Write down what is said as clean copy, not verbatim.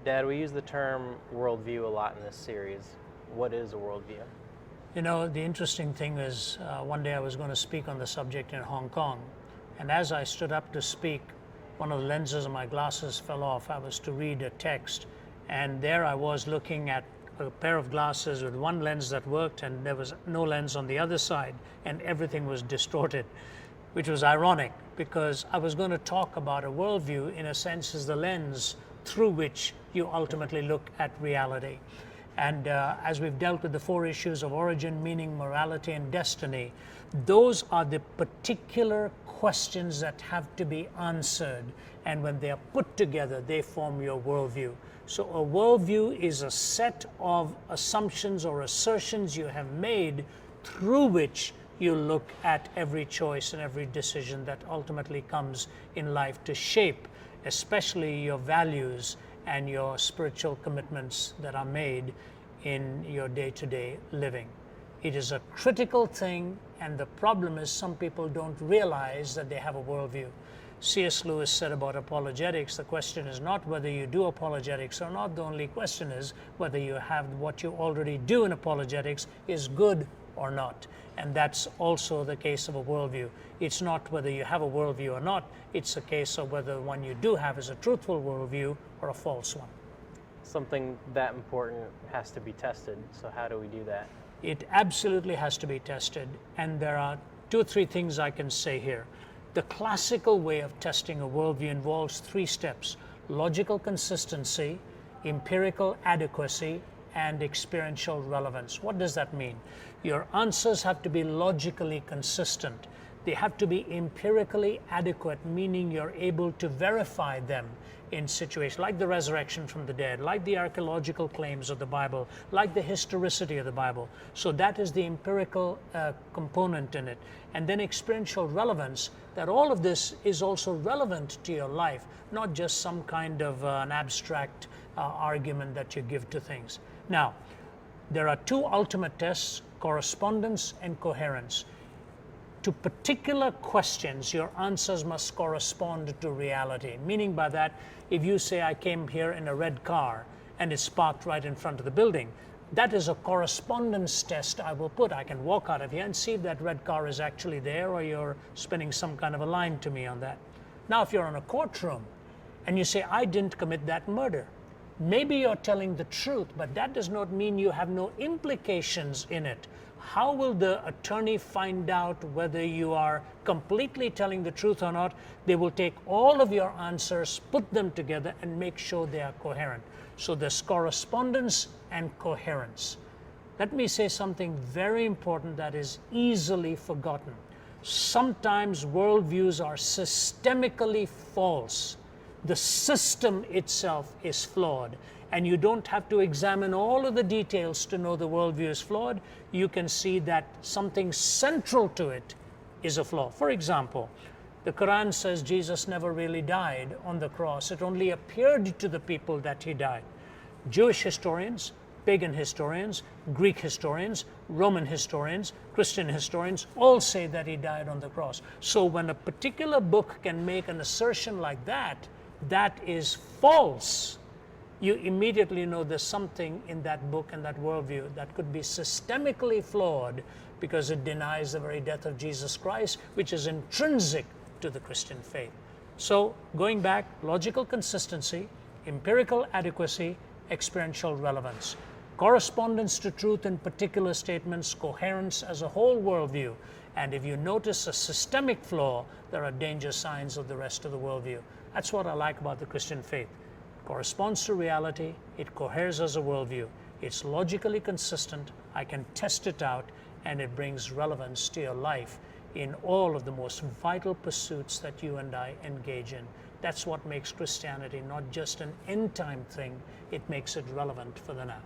Dad, we use the term worldview a lot in this series. What is a worldview? You know, the interesting thing is one day I was going to speak on the subject in Hong Kong. And as I stood up to speak, one of the lenses of my glasses fell off. I was to read a text. And there I was looking at a pair of glasses with one lens that worked and there was no lens on the other side. And everything was distorted, which was ironic because I was going to talk about a worldview, in a sense, is the lens through which you ultimately look at reality. And as we've dealt with the four issues of origin, meaning, morality, and destiny, those are the particular questions that have to be answered. And when they are put together, they form your worldview. So a worldview is a set of assumptions or assertions you have made through which you look at every choice and every decision that ultimately comes in life to shape, especially your values and your spiritual commitments that are made in your day-to-day living. It is a critical thing, and the problem is some people don't realize that they have a worldview. C.S. Lewis said about apologetics, the question is not whether you do apologetics or not, the only question is whether you have what you already do in apologetics is good or not. And that's also the case of a worldview. It's not whether you have a worldview or not, it's a case of whether the one you do have is a truthful worldview or a false one. Something that important has to be tested. So how do we do that? It absolutely has to be tested. And there are two or three things I can say here. The classical way of testing a worldview involves three steps: logical consistency, empirical adequacy, and experiential relevance. What does that mean? Your answers have to be logically consistent. They have to be empirically adequate, meaning you're able to verify them in situations like the resurrection from the dead, like the archaeological claims of the Bible, like the historicity of the Bible. So that is the empirical component in it. And then experiential relevance, that all of this is also relevant to your life, not just some kind of an abstract argument that you give to things. Now, there are two ultimate tests: correspondence and coherence. To particular questions, your answers must correspond to reality. Meaning by that, if you say, I came here in a red car and it's parked right in front of the building, that is a correspondence test I will put. I can walk out of here and see if that red car is actually there, or you're spinning some kind of a line to me on that. Now, if you're in a courtroom and you say, I didn't commit that murder, maybe you're telling the truth, but that does not mean you have no implications in it. How will the attorney find out whether you are completely telling the truth or not? They will take all of your answers, put them together, and make sure they are coherent. So there's correspondence and coherence. Let me say something very important that is easily forgotten. Sometimes worldviews are systemically false. The system itself is flawed, and you don't have to examine all of the details to know the worldview is flawed. You can see that something central to it is a flaw. For example, the Quran says Jesus never really died on the cross. It only appeared to the people that he died. Jewish historians, pagan historians, Greek historians, Roman historians, Christian historians all say that he died on the cross. So when a particular book can make an assertion like that, that is false, you immediately know there's something in that book and that worldview that could be systemically flawed because it denies the very death of Jesus Christ, which is intrinsic to the Christian faith. So going back, logical consistency, empirical adequacy, experiential relevance, correspondence to truth in particular statements, coherence as a whole worldview. And if you notice a systemic flaw, there are danger signs of the rest of the worldview. That's what I like about the Christian faith. It corresponds to reality, it coheres as a worldview, it's logically consistent, I can test it out, and it brings relevance to your life in all of the most vital pursuits that you and I engage in. That's what makes Christianity not just an end-time thing, it makes it relevant for the now.